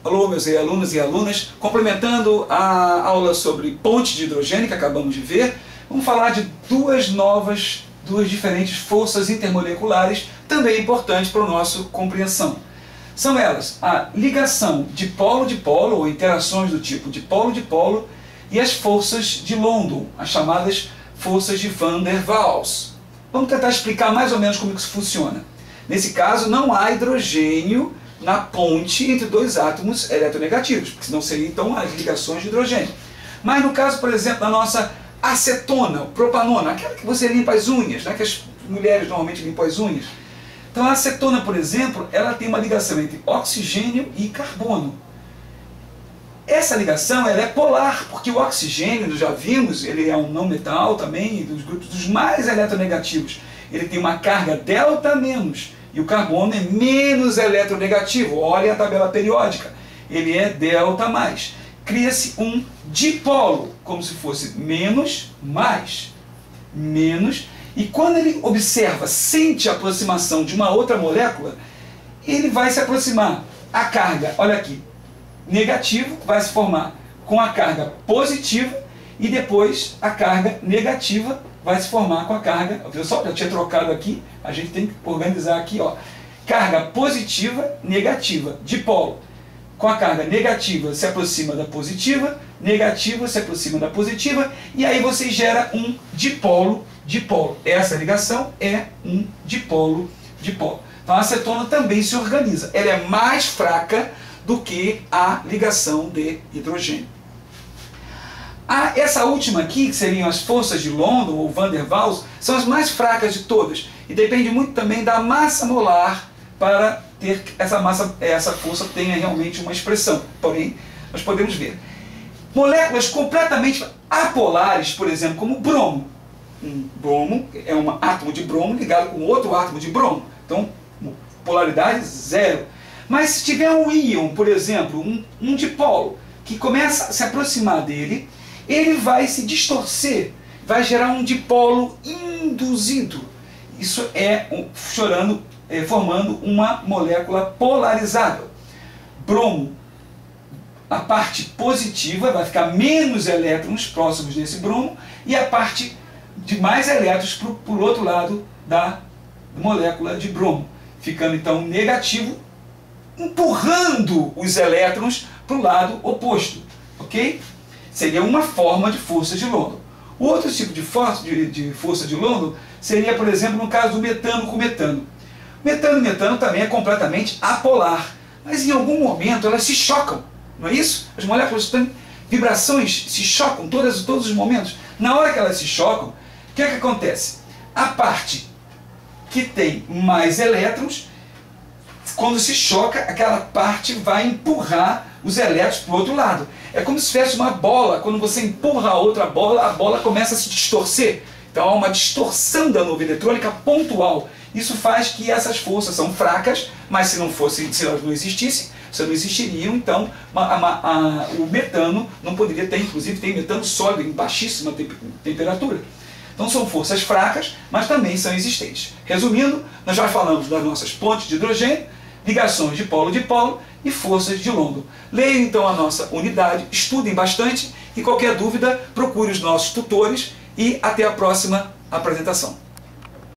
Alô, meus alunos e alunas, complementando a aula sobre ponte de hidrogênio que acabamos de ver, vamos falar de duas diferentes forças intermoleculares, também importantes para a nossa compreensão. São elas a ligação de polo, ou interações do tipo de polo, e as forças de London, as chamadas forças de Van der Waals. Vamos tentar explicar mais ou menos como isso funciona. Nesse caso, não há hidrogênio na ponte entre dois átomos eletronegativos, porque senão seriam então as ligações de hidrogênio. Mas no caso, por exemplo, da nossa acetona, propanona, aquela que você limpa as unhas, né, que as mulheres normalmente limpam as unhas. Então a acetona, por exemplo, ela tem uma ligação entre oxigênio e carbono. Essa ligação ela é polar, porque o oxigênio, nós já vimos, ele é um não metal também, dos grupos dos mais eletronegativos. Ele tem uma carga delta menos, e o carbono é menos eletronegativo. Olha a tabela periódica, ele é delta mais. Cria-se um dipolo, como se fosse menos, mais, menos, e quando ele observa, sente a aproximação de uma outra molécula, ele vai se aproximar. A carga, olha aqui, negativo vai se formar com a carga positiva e depois a carga negativa vai se formar com a carga, viu só, já tinha trocado aqui, a gente tem que organizar aqui, ó, carga positiva, negativa, dipolo. Com a carga negativa se aproxima da positiva, negativa se aproxima da positiva, e aí você gera um dipolo. Essa ligação é um dipolo. Então a acetona também se organiza. Ela é mais fraca do que a ligação de hidrogênio. Essa última aqui, que seriam as forças de London ou Van der Waals, são as mais fracas de todas. E depende muito também da massa molar para ter essa força tenha realmente uma expressão. Porém, nós podemos ver moléculas completamente apolares, por exemplo, como bromo. Um bromo é um átomo de bromo ligado com outro átomo de bromo. Então, polaridade zero. Mas se tiver um íon, por exemplo, um dipolo, que começa a se aproximar dele, ele vai se distorcer, vai gerar um dipolo induzido. Isso é formando uma molécula polarizável. Bromo, a parte positiva vai ficar menos elétrons próximos desse bromo e a parte de mais elétrons para o outro lado da molécula de bromo, ficando então negativo, empurrando os elétrons para o lado oposto, ok? Seria uma forma de força de London. O outro tipo de força de London seria, por exemplo, no caso do metano com metano. Metano e metano também é completamente apolar, mas em algum momento elas se chocam, não é isso? As moléculas têm vibrações, se chocam todos os momentos. Na hora que elas se chocam, o que é que acontece? A parte que tem mais elétrons, quando se choca, aquela parte vai empurrar os elétrons para o outro lado. É como se tivesse uma bola, quando você empurra a outra bola, a bola começa a se distorcer. Então há uma distorção da nuvem eletrônica pontual. Isso faz que essas forças são fracas, mas se elas não existissem, não existiriam, então o metano não poderia ter, inclusive tem metano sólido em baixíssima temperatura. Então são forças fracas, mas também são existentes. Resumindo, nós já falamos das nossas pontes de hidrogênio, ligações de polo e forças de London. Leiam então a nossa unidade, estudem bastante e qualquer dúvida procure os nossos tutores e até a próxima apresentação.